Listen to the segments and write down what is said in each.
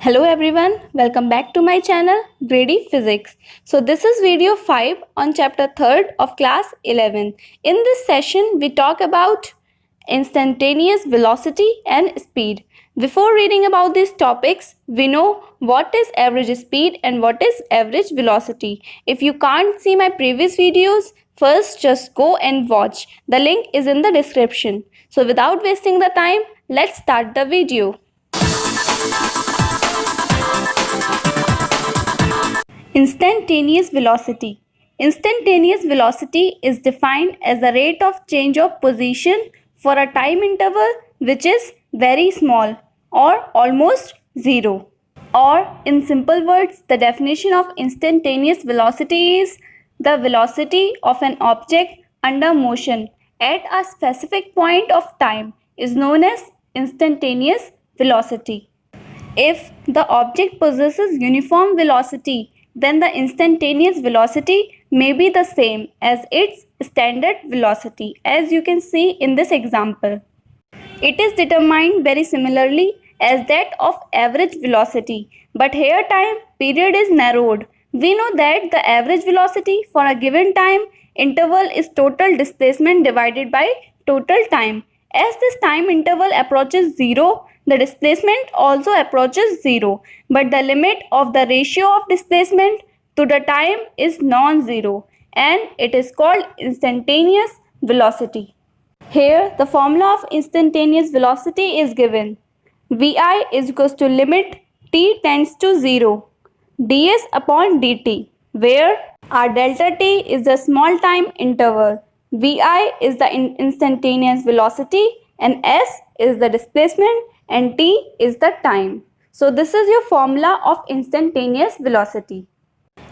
Hello everyone, welcome back to my channel Grady Physics. So this is video 5 on chapter 3rd of class 11. In this session we talk about instantaneous velocity and speed. Before reading about these topics, we know what is average speed and what is average velocity. If you can't see my previous videos, first just go and watch. The link is in the description. So without wasting the time, let's start the video. Instantaneous velocity. Instantaneous velocity is defined as the rate of change of position for a time interval which is very small or almost zero. Or in simple words, the definition of instantaneous velocity is the velocity of an object under motion at a specific point of time is known as instantaneous velocity. If the object possesses uniform velocity, then the instantaneous velocity may be the same as its standard velocity, as you can see in this example. It is determined very similarly as that of average velocity, but here time period is narrowed. We know that the average velocity for a given time interval is total displacement divided by total time. As this time interval approaches zero, the displacement also approaches zero, but the limit of the ratio of displacement to the time is non-zero and it is called instantaneous velocity. Here the formula of instantaneous velocity is given. Vi is equals to limit t tends to 0 ds upon dt, where our delta t is the small time interval, Vi is the instantaneous velocity and s is the displacement and t is the time. So this is your formula of instantaneous velocity.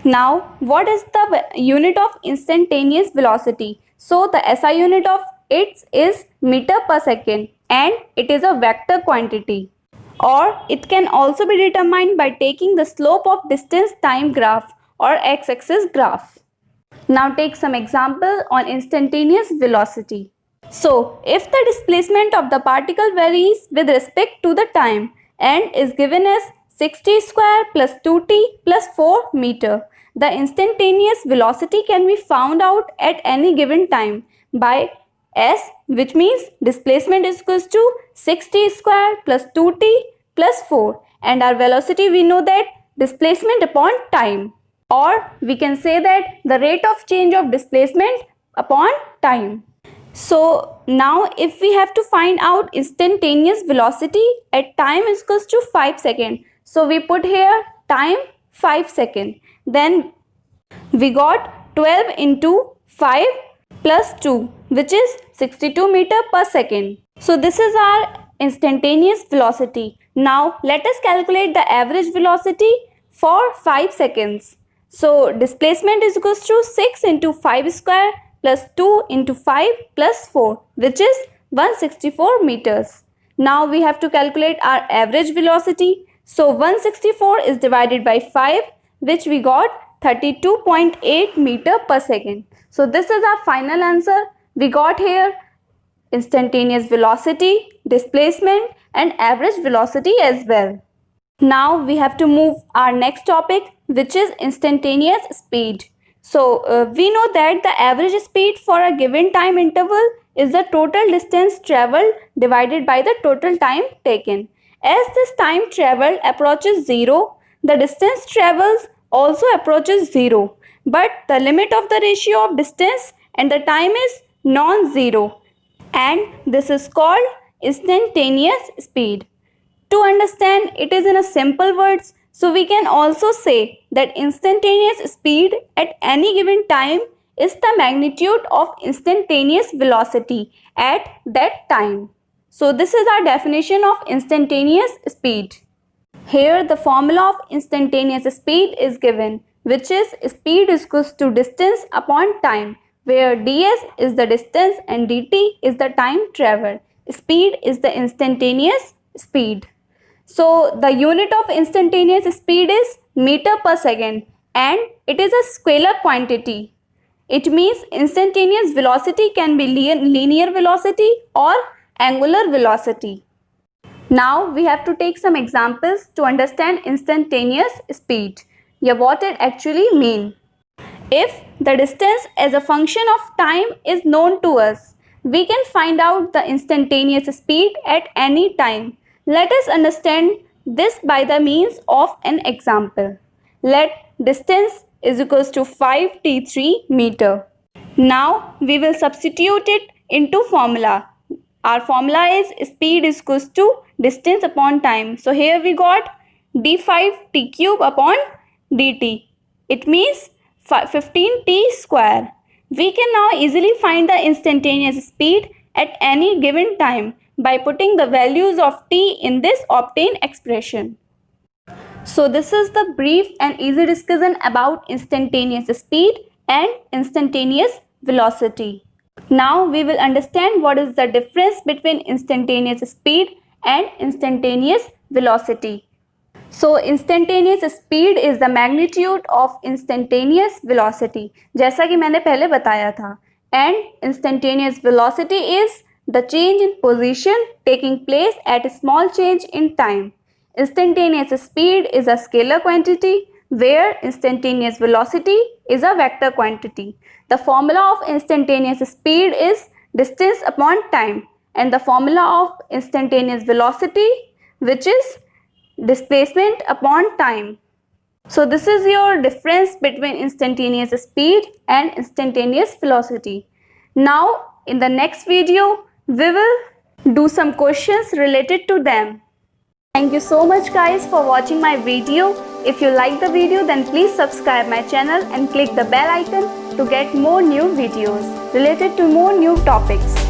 Now what is the unit of instantaneous velocity? So the SI unit of it is meter per second and it is a vector quantity, or it can also be determined by taking the slope of distance time graph or x-axis graph. Now take some example on instantaneous velocity. So if the displacement of the particle varies with respect to the time and is given as 60 square plus 2t plus 4 meter, the instantaneous velocity can be found out at any given time by s, which means displacement is equals to 60 square plus 2t plus 4, and our velocity we know that displacement upon time, or we can say that the rate of change of displacement upon time. So now if we have to find out instantaneous velocity at time is equals to 5 seconds. So we put here time 5 seconds. Then we got 12 into 5 plus 2, which is 62 meter per second. So this is our instantaneous velocity. Now let us calculate the average velocity for 5 seconds. So displacement is equals to 6 into 5 square plus 2 into 5 plus 4, which is 164 meters. Now we have to calculate our average velocity. So 164 is divided by 5, which we got 32.8 meter per second. So this is our final answer. We got here instantaneous velocity, displacement and average velocity as well. Now we have to move our next topic, which is instantaneous speed. So we know that the average speed for a given time interval is the total distance traveled divided by the total time taken. As this time traveled approaches 0, the distance travels also approaches 0, but the limit of the ratio of distance and the time is non-zero, and this is called instantaneous speed. To understand it is in a simple words, so we can also say that instantaneous speed at any given time is the magnitude of instantaneous velocity at that time. So this is our definition of instantaneous speed. Here the formula of instantaneous speed is given, which is speed is equals to distance upon time, where ds is the distance and dt is the time traveled. Speed is the instantaneous speed. So the unit of instantaneous speed is meter per second and it is a scalar quantity. It means instantaneous velocity can be linear velocity or angular velocity. Now we have to take some examples to understand instantaneous speed. Yeah, what it actually means. If the distance as a function of time is known to us, we can find out the instantaneous speed at any time. Let us understand this by the means of an example. Let distance is equals to 5t3 meter. Now we will substitute it into formula. Our formula is speed is equals to distance upon time. So here we got d5t cube upon dt. It means 15t square. We can now easily find the instantaneous speed at any given time by putting the values of t in this obtained expression. So this is the brief and easy discussion about instantaneous speed and instantaneous velocity. Now we will understand what is the difference between instantaneous speed and instantaneous velocity. So instantaneous speed is the magnitude of instantaneous velocity, जैसा कि मैंने पहले बताया था. And instantaneous velocity is the change in position taking place at a small change in time. Instantaneous speed is a scalar quantity where instantaneous velocity is a vector quantity. The formula of instantaneous speed is distance upon time, and the formula of instantaneous velocity, which is displacement upon time. So this is your difference between instantaneous speed and instantaneous velocity. Now in the next video we will do some questions related to them. Thank you so much guys for watching my video. If you like the video, then please subscribe my channel and click the bell icon to get more new videos related to more new topics.